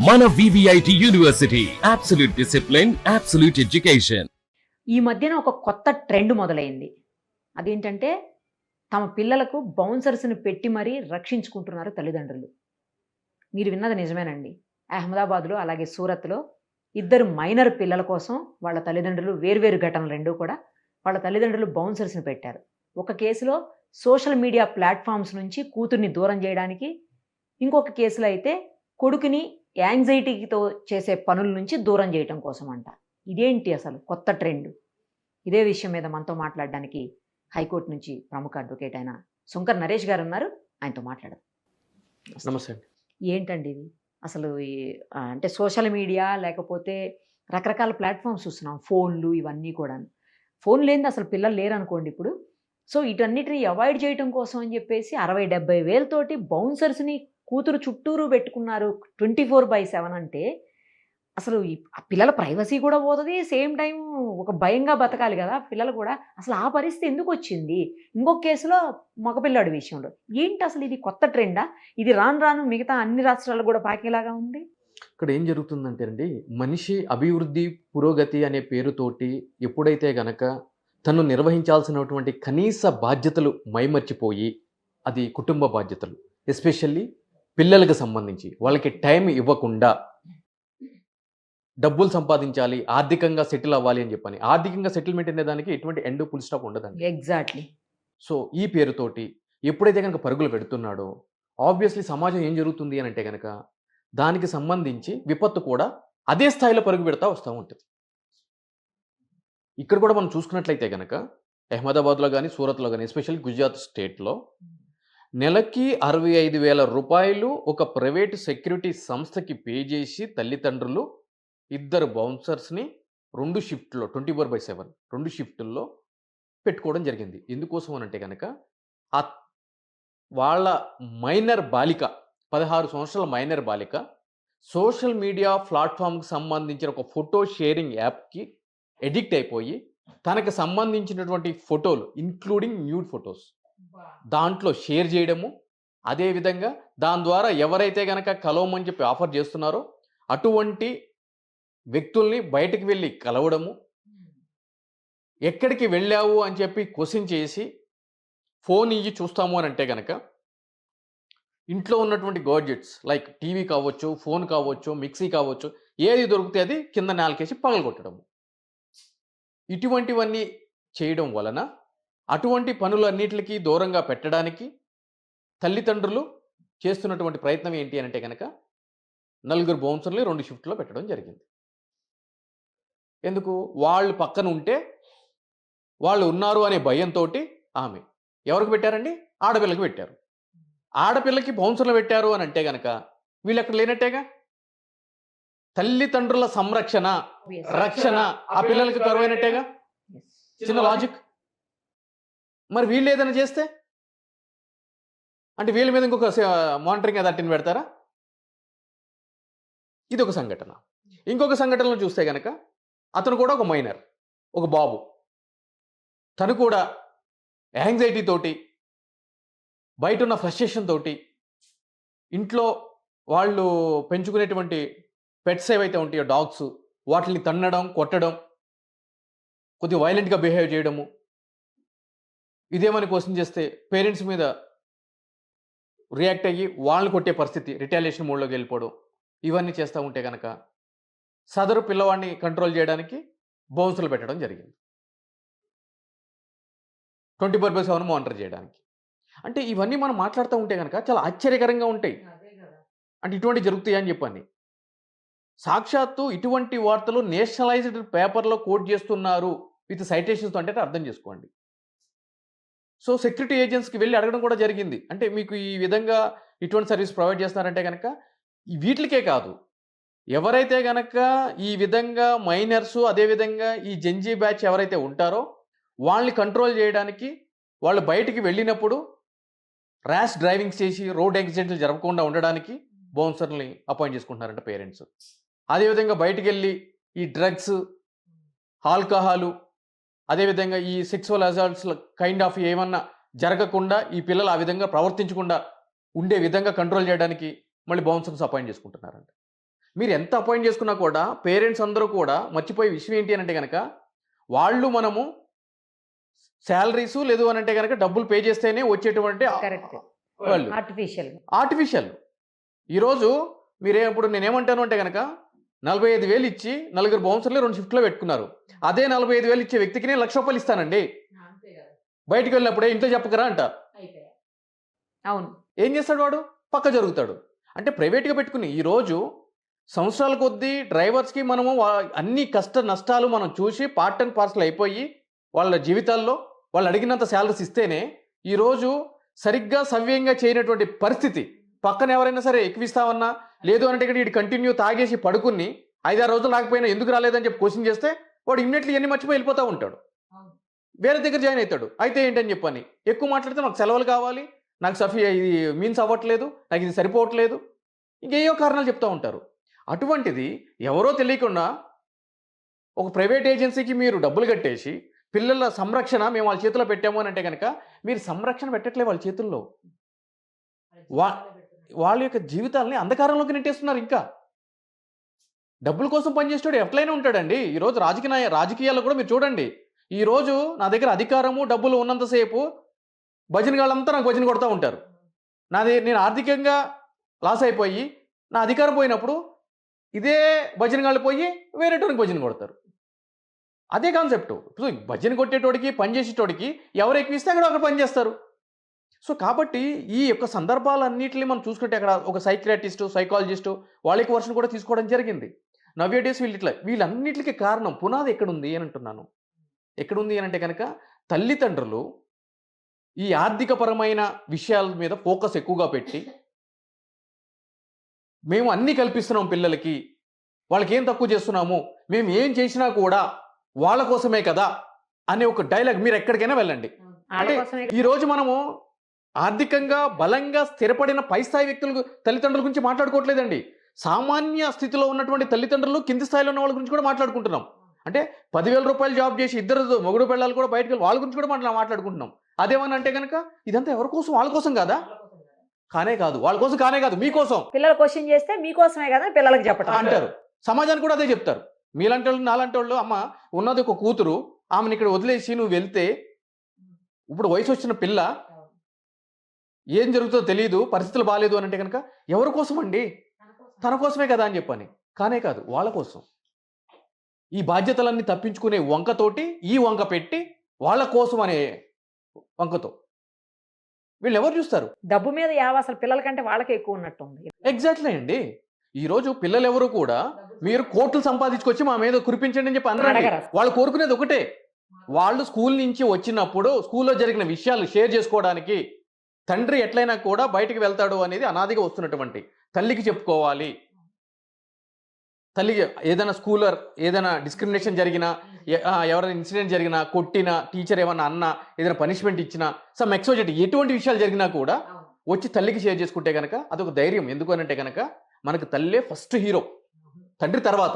మన VVIT university absolute discipline, absolute education. ఈ మధ్యన ఒక కొత్త ట్రెండ్ మొదలైంది. అదేంటంటే తమ పిల్లలకు బౌన్సర్స్‌ని పెట్టి మరీ రక్షించుకుంటున్నారు తల్లిదండ్రులు. మీరు విన్నది నిజమేనండి. అహ్మదాబాద్‌లో అలాగే సూరత్‌లో ఇద్దరు మైనర్ పిల్లల కోసం వాళ్ళ తల్లిదండ్రులు వేర్వేరు ఘటనలు 2 కూడా వాళ్ళ తల్లిదండ్రులు బౌన్సర్స్‌ని పెట్టారు. ఒక కేసులో సోషల్ మీడియా ప్లాట్‌ఫార్మ్స్ నుంచి కూతుర్ని దూరం జేయడానికి, ఇంకొక కేసులో అయితే కొడుకుని యాంగ్జైటీతో చేసే పనుల నుంచి దూరం జేయటం కోసమంట. ఇదేంటి అసలు కొత్త ట్రెండ్? ఇదే విషయం మీద మనతో మాట్లాడడానికి హైకోర్టు నుంచి ప్రముఖ అడ్వకేట్ అయిన సుంకర నరేష్ గారు ఉన్నారు. ఆయనతో మాట్లాడదాం. నమస్తే అండి. ఏంటండి ఇది? అసలు అంటే సోషల్ మీడియా లేకపోతే రకరకాల ప్లాట్‌ఫార్మ్స్ చూస్తున్నాం. ఫోన్‌లు ఇవన్నీ కూడాను. ఫోన్ లేనిది అసలు పిల్లలు లేరనుకోండి ఇప్పుడు. సో, వీటన్నిటిని అవాయిడ్ చేయటం కోసం అని చెప్పేసి 60, 70 వేలతోటి బౌన్సర్స్‌ని కూతురు చుట్టూరు పెట్టుకున్నారు. 24/7 అంటే అసలు ఆ పిల్లల ప్రైవసీ కూడా పోతది. సేమ్ టైమ్ ఒక భయంగా బతకాలి గదా! పిల్లలు కూడా. అసలు ఆ పరిస్థితి ఎందుకొచ్చింది? ఇంకొక కేసులో మగపిల్లాడి విషయంలో. ఏంటసలు ఇది కొత్త ట్రెండా? ఇది రాను రాను మిగతా అన్ని రాష్ట్రాల్లో గూడా పాకేలాగా ఉంది? ఇక్కడ ఏం జరుగుతుందంటే అండి, మనిషి అభివృద్ధి, పురోగతి అనే పేరుతోటి ఎప్పుడైతే గనక తను నిర్వహించాల్సినటువంటి కనీస బాధ్యతలు మైమర్చిపోయి, అది కుటుంబ బాధ్యతలు, ఎస్పెషల్లీ పిల్లలకు సంబంధించి వాళ్ళకి టైం ఇవ్వకుండా డబ్బులు సంపాదించాలి, ఆర్థికంగా సెటిల్ అవ్వాలి అని చెప్పని. ఆర్థికంగా సెటిల్‌మెంట్ అనే దానికి ఎటువంటి ఎండ్ ఫుల్ స్టాప్ ఉండదండి. ఎగ్జాక్ట్‌లీ. సో, ఈ పేరుతోటి ఎప్పుడైతే గనక పరుగులు పెడుతున్నాడో, ఆబ్వియస్‌లీ సమాజం ఏం జరుగుతుంది అనంటే గనక, దానికి సంబంధించి విపత్తు కూడా అదే స్థాయిలో పరుగు పెడతా వస్తా ఉంటది. ఇక్కడ కూడా మనం చూసుకున్నట్లయితే గనక, అహ్మదాబాద్‌లో గాని, సూరత్‌లో గాని, ఎస్పెషల్లీ గుజరాత్ స్టేట్‌లో నెలకి రూ. 60,000 ఒక ప్రైవేట్ సెక్యూరిటీ సంస్థకి పే చేసి తల్లిదండ్రులు ఇద్దరు బౌన్సర్స్‌ని 2 షిఫ్ట్‌లో 24/7 2 షిఫ్టుల్లో పెట్టుకోవడం జరిగింది. ఎందుకోసం అనంటే గనక, ఆహ్, వాళ్ళ మైనర్ బాలిక 16 సంవత్సరాల మైనర్ బాలిక సోషల్ మీడియా ప్లాట్‌ఫార్మ్‌కి సంబంధించిన ఒక ఫోటో షేరింగ్ యాప్‌కి అడిక్ట్ అయిపోయి, తనకు సంబంధించినటువంటి ఫోటోలు ఇంక్లూడింగ్ న్యూడ్ ఫోటోస్ దాంట్లో షేర్ చేయడము, అదే విధంగా దాని ద్వారా ఎవరైతే గనక కలవమని చెప్పి ఆఫర్ చేస్తున్నారో అటువంటి వ్యక్తుల్ని బయటికి వెళ్లి కలవడము, ఎక్కడికి వెళ్ళావు అని చెప్పి క్వెషన్ చేసి ఫోన్ ఇయ్యి చూస్తాము అని అంటే గనక ఇంట్లో ఉన్నటువంటి గాడ్జెట్స్ లైక్ టీవీ కావచ్చు, ఫోన్ కావచ్చు, మిక్సీ కావచ్చు, ఏది దొరికితే అది కింద నేలకేసి పగలగొట్టడము. ఇటువంటివన్నీ చేయడం వలన అటువంటి పనులన్నిటికి దూరంగా పెట్టడానికి తల్లిదండ్రులు చేస్తున్నటువంటి ప్రయత్నం ఏంటి అనంటే గనక, నలుగురు బౌన్సర్‌ని 2 షిఫ్ట్‌లో పెట్టడం జరిగింది. ఎందుకు? వాళ్ళు పక్కన ఉంటే వాళ్ళు ఉన్నారు అనే భయంతోటి ఆమె. ఎవరికి పెట్టారండి? ఆడపిల్లకి పెట్టారు. ఆడపిల్లకి బౌన్సర్‌లు పెట్టారు అని అంటే గనక వీళ్ళక్కడ లేనట్టేగా. తల్లిదండ్రుల సంరక్షణ, రక్షణ ఆ పిల్లలకి కరువైనట్టేగా. చిన్న లాజిక్. మరి వీళ్ళు ఏదైనా చేస్తే? అంటే వీళ్ళ మీద ఇంకొక మానిటరింగ్ అథారిటీని పెడతారా? ఇదొక సంఘటన. ఇంకొక సంఘటనలో చూస్తే గనక అతను కూడా ఒక మైనర్, ఒక బాబు. తను కూడా యాంగ్జైటీ తోటి, బయటున్న ఫ్రస్ట్రేషన్ తోటి, ఇంట్లో వాళ్ళు పెంచుకునేటువంటి పెట్స్ ఏవైతే ఉంటాయో డాగ్స్, వాటిని తన్నడం, కొట్టడం, కొద్దిగా వైలెంట్‌గా బిహేవ్ చేయడము, ఇదేమని క్వెషన్ చేస్తే పేరెంట్స్ మీద రియాక్ట్ అయ్యి వాళ్ళని కొట్టే పరిస్థితి, రిటాలియేషన్ మోడ్‌లోకి వెళ్ళిపోవడం, ఇవన్నీ చేస్తా ఉంటే గనక సదరు పిల్లవాడిని కంట్రోల్ చేయడానికి బౌన్సర్‌లు పెట్టడం జరిగింది. 24/7 మానిటర్ చేయడానికి. అంటే ఇవన్నీ మనం మాట్లాడుతూ ఉంటే గనక చాలా ఆశ్చర్యకరంగా ఉంటాయి. అంటే ఇటువంటివి జరుగుతాయా అని చెప్పని. సాక్షాత్తు ఇటువంటి వార్తలు నేషనలైజ్డ్ పేపర్‌లో కోట్ చేస్తున్నారు విత్ సైటేషన్స్‌తో అంటే అర్థం చేసుకోండి. సో, సెక్యూరిటీ ఏజెన్సీకి వెళ్లి అడగడం కూడా జరిగింది. అంటే మీకు ఈ విధంగా ఇటువంటి సర్వీస్ ప్రొవైడ్ చేస్తున్నారంటే గనక వీటిలకే కాదు. ఎవరైతే గనక ఈ విధంగా మైనర్స్, అదే విధంగా ఈ జెన్‌జీ బ్యాచ్ ఎవరైతే ఉంటారో వాళ్ళని కంట్రోల్ చేయడానికి, వాళ్ళు బయటికి వెళ్ళినప్పుడు ర్యాష్ డ్రైవింగ్స్ చేసి రోడ్ యాక్సిడెంట్లు జరగకుండా ఉండడానికి బౌన్సర్‌లని అపాయింట్ చేసుకుంటున్నారంట పేరెంట్స్. అదే విధంగా బయటికెళ్ళి ఈ డ్రగ్స్, ఆల్కహాలు, అదే విధంగా ఈ సెక్సువల్ అసాల్ట్స్ కైండ్ ఆఫ్ ఏమన్నా జరగకుండా ఈ పిల్లలు ఆ విధంగా ప్రవర్తించకుండా ఉండే విధంగా కంట్రోల్ చేయడానికి మళ్ళీ బౌన్సర్స్ అపాయింట్ చేసుకుంటున్నారంట. మీరు ఎంత అపాయింట్ చేసుకున్నా కూడా పేరెంట్స్ అందరూ కూడా మర్చిపోయే విషయం ఏంటి అని అంటే కనుక మనము శాలరీస్ లేదు అని అంటే కనుక డబ్బులు పే చేస్తేనే వచ్చేటువంటి కరెక్ట్. వాళ్ళు ఆర్టిఫిషియల్. ఈరోజు ఇప్పుడు నేనేమంటాను అంటే కనుక 45,000 ఇచ్చి నలుగురు బౌన్సర్లు 2 షిఫ్ట్లో పెట్టుకున్నారు. అదే 45,000 ఇచ్చే వ్యక్తికి నేను ₹1,00,000 ఇస్తానండి. బయటికి వెళ్ళినప్పుడే ఇంట్లో చెప్పకరా అంట. అవును. ఏం చేస్తాడు వాడు? పక్క జరుగుతాడు. అంటే ప్రైవేట్గా పెట్టుకుని ఈరోజు సంవత్సరాల కొద్దీ డ్రైవర్స్కి మనము అన్ని కష్ట నష్టాలు మనం చూసి పార్ట్ అండ్ పార్సల్ అయిపోయి వాళ్ళ జీవితాల్లో వాళ్ళు అడిగినంత శాలరీస్ ఇస్తేనే ఈరోజు సరిగ్గా సవ్యంగా చేయనటువంటి పరిస్థితి. పక్కన ఎవరైనా సరే ఎక్కువిస్తామన్నా లేదు అంటే ఇక్కడ ఇటు కంటిన్యూ తాగేసి పడుకుని 5-6 రోజులు రాకపోయినా ఎందుకు రాలేదని చెప్పి క్వశ్చన్ చేస్తే వాడు ఇమ్మీడియట్లీ ఎన్ని మర్చిపోయి వెళ్ళిపోతూ ఉంటాడు. వేరే దగ్గర జాయిన్ అవుతాడు. అయితే ఏంటని చెప్పని ఎక్కువ మాట్లాడితే నాకు సెలవులు కావాలి, నాకు ఇది మీన్స్ అవ్వట్లేదు, నాకు ఇది సరిపోవట్లేదు, ఇంకేయో కారణాలు చెప్తూ ఉంటారు. అటువంటిది ఎవరో తెలియకుండా ఒక ప్రైవేట్ ఏజెన్సీకి మీరు డబ్బులు కట్టేసి పిల్లల సంరక్షణ మేము వాళ్ళ చేతిలో పెట్టాము అని అంటే కనుక మీరు సంరక్షణ పెట్టట్లే వాళ్ళ చేతుల్లో. వాళ్ళ యొక్క జీవితాలని అంధకారంలోకి నెట్టేస్తున్నారు. ఇంకా డబ్బుల కోసం పనిచేసేవాడు ఎట్లయినా ఉంటాడండి. ఈరోజు రాజకీయాల్లో కూడా మీరు చూడండి. ఈరోజు నా దగ్గర అధికారము డబ్బులు ఉన్నంతసేపు భజనగాళ్ళంతా నాకు భజన కొడతా ఉంటారు. నేను ఆర్థికంగా లాస్ అయిపోయి నా అధికారం పోయినప్పుడు ఇదే భజనగాళ్ళు పోయి వేరేటోడికి భజన కొడతారు. అదే కాన్సెప్ట్. భజన కొట్టేటోడికి పనిచేసేటోడికి ఎవరు ఎక్కువ ఇస్తే అక్కడ పని చేస్తారు. సో కాబట్టి ఈ యొక్క సందర్భాలన్నింటినీ మనం చూసుకుంటే అక్కడ ఒక సైకియాట్రిస్టు, సైకాలజిస్టు వాళ్ళకి వర్షన్ కూడా తీసుకోవడం జరిగింది. నవ్య డేస్ వీళ్ళన్నిటికీ కారణం పునాది ఎక్కడుంది అని అంటున్నాను. ఎక్కడుంది అని అంటే కనుక తల్లిదండ్రులు ఈ ఆర్థికపరమైన విషయాల మీద ఫోకస్ ఎక్కువగా పెట్టి మేము అన్నీ కల్పిస్తున్నాం పిల్లలకి, వాళ్ళకి ఏం తక్కువ చేస్తున్నాము, మేము ఏం చేసినా కూడా వాళ్ళ కోసమే కదా అనే ఒక డైలాగ్. మీరు ఎక్కడికైనా వెళ్ళండి. అంటే ఈరోజు మనము ఆర్థికంగా బలంగా స్థిరపడిన పై స్థాయి వ్యక్తులకు తల్లిదండ్రుల గురించి మాట్లాడుకోవట్లేదండి. సామాన్య స్థితిలో ఉన్నటువంటి తల్లిదండ్రులు కింది స్థాయిలో ఉన్న వాళ్ళ గురించి కూడా మాట్లాడుకుంటున్నాం. అంటే 10,000 రూపాయలు జాబ్ చేసి ఇద్దరు మొగుడు పిల్లలు కూడా బయటకు వాళ్ళ గురించి కూడా మాట్లాడుకుంటున్నాం. అదేమని అంటే కనుక ఇదంతా ఎవరి కోసం? వాళ్ళ కోసం కాదా? కానే కాదు. వాళ్ళ కోసం కానే కాదు, మీకోసం. పిల్లలు క్వశ్చన్ చేస్తే మీకోసమే కదా పిల్లలకు చెప్పటం అంటారు. సమాజానికి కూడా అదే చెప్తారు. మీలాంటి వాళ్ళు నాలాంటి వాళ్ళు, అమ్మ ఉన్నది ఒక కూతురు, ఆమెను ఇక్కడ వదిలేసి నువ్వు వెళ్తే ఇప్పుడు వయసు వచ్చిన పిల్ల ఏం జరుగుతుందో తెలియదు, పరిస్థితులు బాగాలేదు అని అంటే కనుక ఎవరి కోసం అండి? తన కోసమే కదా అని చెప్పని. కానే కాదు, వాళ్ళ కోసం. ఈ బాధ్యతలన్నీ తప్పించుకునే వంకతోటి ఈ వంక పెట్టి వాళ్ళ కోసం అనే వంకతో వీళ్ళు ఎవరు చూస్తారు? డబ్బు మీద యావ అసలు పిల్లల కంటే వాళ్ళకే ఎక్కువ ఉన్నట్టుంది. ఎగ్జాక్ట్లీ అండి. ఈరోజు పిల్లలు ఎవరు కూడా మీరు కోట్లు సంపాదించుకొచ్చి మా మీద కురిపించండి అని చెప్పి అన్నారు. వాళ్ళు కోరుకునేది ఒకటే, వాళ్ళు స్కూల్ నుంచి వచ్చినప్పుడు స్కూల్లో జరిగిన విషయాలు షేర్ చేసుకోవడానికి తండ్రి ఎట్లయినా కూడా బయటికి వెళ్తాడు అనేది అనాదిగా వస్తున్నటువంటి. తల్లికి చెప్పుకోవాలి, తల్లికి ఏదైనా స్కూలర్ ఏదైనా డిస్క్రిమినేషన్ జరిగినా, ఎవరైనా ఇన్సిడెంట్ జరిగినా, కొట్టినా, టీచర్ ఏమన్నా అన్నా, ఏదైనా పనిష్మెంట్ ఇచ్చినా, సమ్ ఎక్సోజెట్ ఎటువంటి విషయాలు జరిగినా కూడా వచ్చి తల్లికి షేర్ చేసుకుంటే కనుక అదొక ధైర్యం. ఎందుకు అనంటే కనుక మనకు తల్లే ఫస్ట్ హీరో, తండ్రి తర్వాత.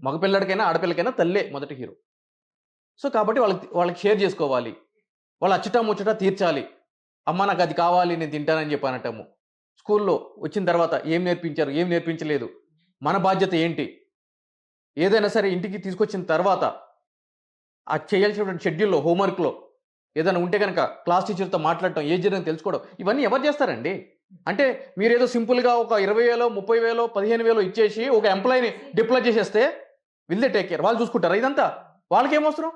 మగపిల్లడికైనా ఆడపిల్లకైనా తల్లే మొదటి హీరో. సో కాబట్టి వాళ్ళకి షేర్ చేసుకోవాలి, వాళ్ళు అచ్చటా ముచ్చటా తీర్చాలి. అమ్మ నాకు అది కావాలి, నేను తింటానని చెప్పి అనటము. స్కూల్లో వచ్చిన తర్వాత ఏం నేర్పించారు, ఏం నేర్పించలేదు, మన బాధ్యత ఏంటి, ఏదైనా సరే ఇంటికి తీసుకొచ్చిన తర్వాత ఆ చేయాల్సినటువంటి షెడ్యూల్లో హోంవర్క్లో ఏదైనా ఉంటే కనుక క్లాస్ టీచర్తో మాట్లాడటం, ఏ జరిగిందో తెలుసుకోవడం, ఇవన్నీ ఎవరు చేస్తారండి? అంటే మీరేదో సింపుల్గా ఒక 20,000, 30,000, 15,000 ఇచ్చేసి ఒక ఎంప్లాయీని డిప్లాయ్ చేసేస్తే విల్ దే టేక్ కేర్, వాళ్ళు చూసుకుంటారా ఇదంతా? వాళ్ళకేమవసరం?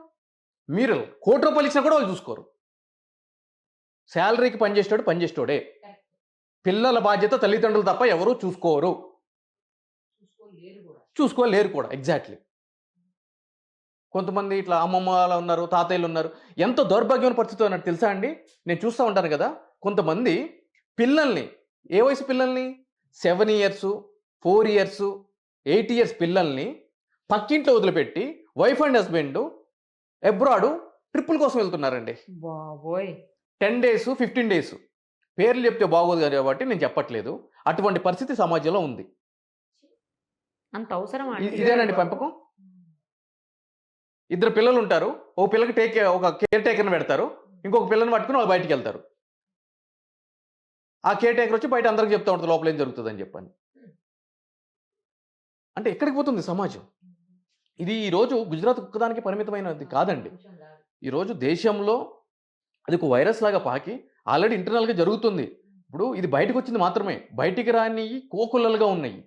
మీరు ₹1,00,00,000 ఇచ్చినా కూడా వాళ్ళు చూసుకోరు. శాలరీకి పనిచేసేటోడే. పిల్లల బాధ్యత తల్లిదండ్రులు తప్ప ఎవరు చూసుకోలేరు కూడా. ఎగ్జాక్ట్లీ. కొంతమంది ఇట్లా అమ్మమ్మలు ఉన్నారు, తాతయ్యలు ఉన్నారు. ఎంతో దౌర్భాగ్యమైన పరిస్థితి అన్నట్టు తెలుసా అండి? నేను చూస్తూ ఉంటాను కదా, కొంతమంది పిల్లల్ని, ఏ వయసు పిల్లల్ని, 7 ఇయర్స్, 4 ఇయర్స్, 8 ఇయర్స్ పిల్లల్ని పక్కింట్లో వదిలిపెట్టి వైఫ్ అండ్ హస్బెండ్ అబ్రాడ్ ట్రిప్పుల కోసం వెళ్తున్నారండి. 10 days, 15 days. పేర్లు చెప్తే బాగోదు కాబట్టి నేను చెప్పట్లేదు. అటువంటి పరిస్థితి సమాజంలో ఉంది. అంత అవసరం ఇదేనండి పెంపకం. 2 పిల్లలు ఉంటారు, ఒక పిల్లకి ఒక కేర్ టేకర్ని పెడతారు, ఇంకొక పిల్లని పట్టుకుని వాళ్ళు బయటికి వెళ్తారు. ఆ కేర్ టేకర్ వచ్చి బయట అందరికి చెప్తా ఉంటుంది లోపల ఏం జరుగుతుందని చెప్పని. అంటే ఎక్కడికి పోతుంది సమాజం? ఇది ఈరోజు గుజరాత్ ఒక్కదానికి పరిమితమైనది కాదండి. ఈరోజు దేశంలో అది ఒక వైరస్ లాగా పాకి ఆల్రెడీ ఇంటర్నల్‌గా జరుగుతుంది. ఇప్పుడు ఇది బయటకొచ్చింది మాత్రమే. బయటికి రానియి కోకొల్లలుగా ఉన్నాయి.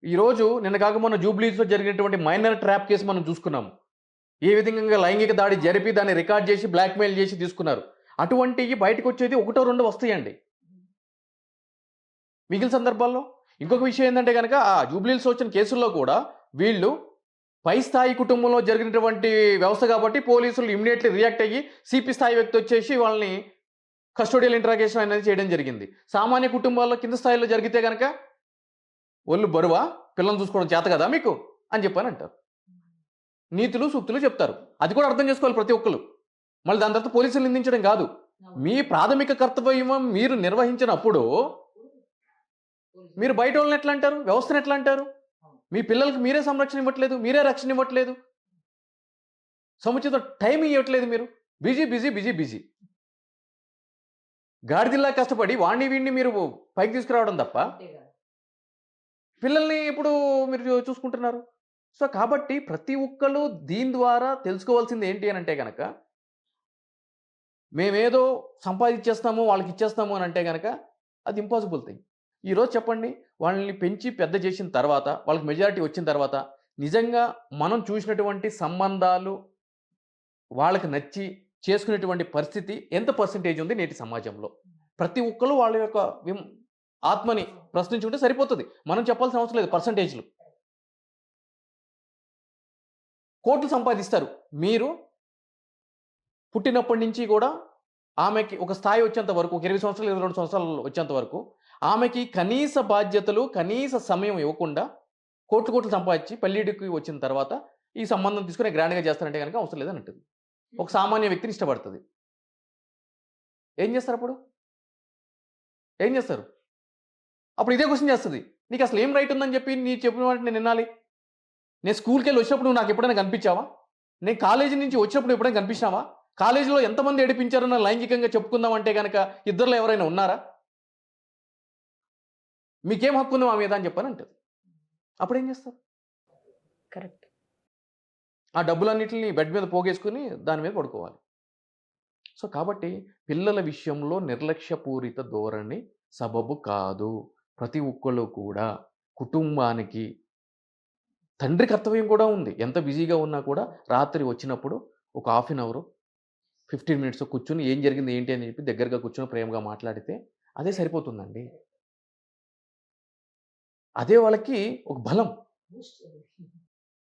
ఈరోజు నిన్న కాక మొన్న జూబ్లీస్‌లో జరిగినటువంటి మైనర్ ట్రాప్ కేసు మనం చూసుకున్నాము. ఏ విధంగా లైంగిక దాడి జరిపి దాన్ని రికార్డ్ చేసి బ్లాక్‌మెయిల్ చేసి తీసుకున్నారు. అటువంటియి బయటకొచ్చేది ఒకటో రెండో వస్తాయండి. మిగిలిన సందర్భాల్లో ఇంకొక విషయం ఏందంటే గనక ఆ జూబ్లీహిల్స్‌లో వచ్చిన కేసుల్లో కూడా వీళ్ళు పై స్థాయి కుటుంబంలో జరిగినటువంటి వ్యవస్థ కాబట్టి పోలీసులు ఇమ్మీడియేట్‌లీ రియాక్ట్ అయ్యి సీపీ స్థాయి వ్యక్తి వచ్చేసి వాళ్ళని కస్టోడియల్ ఇంటరాగేషన్ అనేది చేయడం జరిగింది. సామాన్య కుటుంబాల్లో కింద స్థాయిలో జరిగితే గనక ఒళ్ళు బరువా? పిల్లల్ని చూసుకోవడం చేత కదా మీకు అని చెప్పని అంటారు. నీతులు, సూక్తులు చెప్తారు. అది కూడా అర్థం చేసుకోవాలి ప్రతి ఒక్కళ్ళు. మళ్ళీ దాని తర్వాత పోలీసులు నిందించడం కాదు. మీ ప్రాథమిక కర్తవ్యం మీరు నిర్వహించినప్పుడు మీరు బయట వాళ్ళని ఎట్లా అంటారు? వ్యవస్థను ఎట్లా అంటారు? మీ పిల్లలకి మీరే సంరక్షణ ఇవ్వట్లేదు, మీరే రక్షణ ఇవ్వట్లేదు, సముచిత టైం ఇవ్వట్లేదు మీరు. బిజీ బిజీ బిజీ బిజీ గాడిదిల్లా కష్టపడి వాణ్ణి వీడిని మీరు పైకి తీసుకురావడం తప్ప పిల్లల్ని ఇప్పుడు మీరు చూసుకుంటున్నారు. సో కాబట్టి ప్రతి ఒక్కళ్ళు దీని ద్వారా తెలుసుకోవాల్సింది ఏంటి అని అంటే కనుక మేమేదో సంపాదించేస్తాము వాళ్ళకి ఇచ్చేస్తాము అని అంటే కనుక అది ఇంపాసిబుల్ థింగ్. ఈరోజు చెప్పండి, వాళ్ళని పెంచి పెద్ద చేసిన తర్వాత వాళ్ళకి మెజారిటీ వచ్చిన తర్వాత నిజంగా మనం చూసినటువంటి సంబంధాలు వాళ్ళకి నచ్చి చేసుకునేటువంటి పరిస్థితి ఎంత పర్సెంటేజ్ ఉంది నేటి సమాజంలో? ప్రతి ఒక్కరు వాళ్ళ యొక్క ఆత్మని ప్రశ్నించుకుంటే సరిపోతుంది. మనం చెప్పాల్సిన అవసరం లేదు పర్సంటేజ్లు. కోట్లు సంపాదిస్తారు. మీరు పుట్టినప్పటి నుంచి కూడా ఆమెకి ఒక స్థాయి వచ్చేంత వరకు, ఒక 20 సంవత్సరాలు 22 సంవత్సరాలు వచ్చేంత వరకు ఆమెకి కనీస బాధ్యతలు, కనీస సమయం ఇవ్వకుండా కోట్లు సంపాదించి పెళ్ళిడికి వచ్చిన తర్వాత ఈ సంబంధం తీసుకుని గ్రాండ్గా చేస్తారంటే కనుక అవసరం లేదని అంటుంది. ఒక సామాన్య వ్యక్తిని ఇష్టపడుతుంది. ఏం చేస్తారు అప్పుడు? ఏం చేస్తారు? అప్పుడు ఇదే క్వశ్చన్ చేస్తుంది, నీకు అసలు ఏం రైట్ ఉందని చెప్పి నీ చెప్పిన వాటిని నేను వినాలి? నేను స్కూల్కి వెళ్ళి వచ్చినప్పుడు నువ్వు నాకు ఎప్పుడైనా కనిపించావా? నేను కాలేజీ నుంచి వచ్చినప్పుడు ఎప్పుడైనా కనిపించినావా? కాలేజీలో ఎంతమంది ఏడిపించారన్న లైంగికంగా చెప్పుకుందాం అంటే కనుక ఇద్దరులో ఎవరైనా ఉన్నారా? మీకేం హక్కు ఉంది మా మీద అని చెప్పని అంటుంది. అప్పుడు ఏం చేస్తారు? కరెక్ట్. ఆ డబ్బులన్నిటిని బెడ్ మీద పోగేసుకుని దాని మీద పడుకోవాలి. సో కాబట్టి పిల్లల విషయంలో నిర్లక్ష్యపూరిత ధోరణి సబబు కాదు. ప్రతి ఒక్కళ్ళు కూడా కుటుంబానికి తండ్రి కర్తవ్యం కూడా ఉంది. ఎంత బిజీగా ఉన్నా కూడా రాత్రి వచ్చినప్పుడు ఒక హాఫ్ అన్ అవర్ 15 మినిట్స్ కూర్చొని ఏం జరిగింది ఏంటి అని చెప్పి దగ్గరగా కూర్చొని ప్రేమగా మాట్లాడితే అదే సరిపోతుందండి. అదే వాళ్ళకి ఒక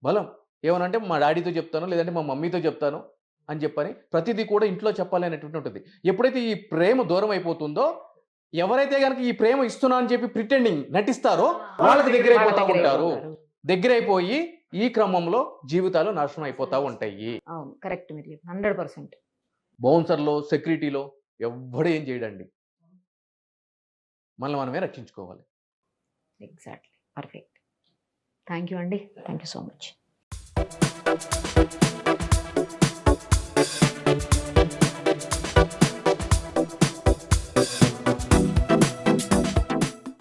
బలం. ఏమనంటే మా డాడీతో చెప్తాను, లేదంటే మా మమ్మీతో చెప్తాను అని చెప్పని ప్రతిదీ కూడా ఇంట్లో చెప్పాలి అనేటువంటి ఉంటుంది. ఎప్పుడైతే ఈ ప్రేమ దూరం అయిపోతుందో, ఎవరైతే కనుక ఈ ప్రేమ ఇస్తున్నా అని చెప్పి ప్రిటెండింగ్ నటిస్తారో వాళ్ళకి దగ్గరైపోతూ ఉంటారు. దగ్గరైపోయి ఈ క్రమంలో జీవితాలు నాశనం అయిపోతూ ఉంటాయి. కరెక్ట్. మీరు 100%. బౌన్సర్లో, సెక్యూరిటీలో ఎవ్వడు ఏం చేయడండి. మనమే రక్షించుకోవాలి. ఎగ్జాక్ట్లీ. పర్ఫెక్ట్. థ్యాంక్ యూ అండి. Thank you so much.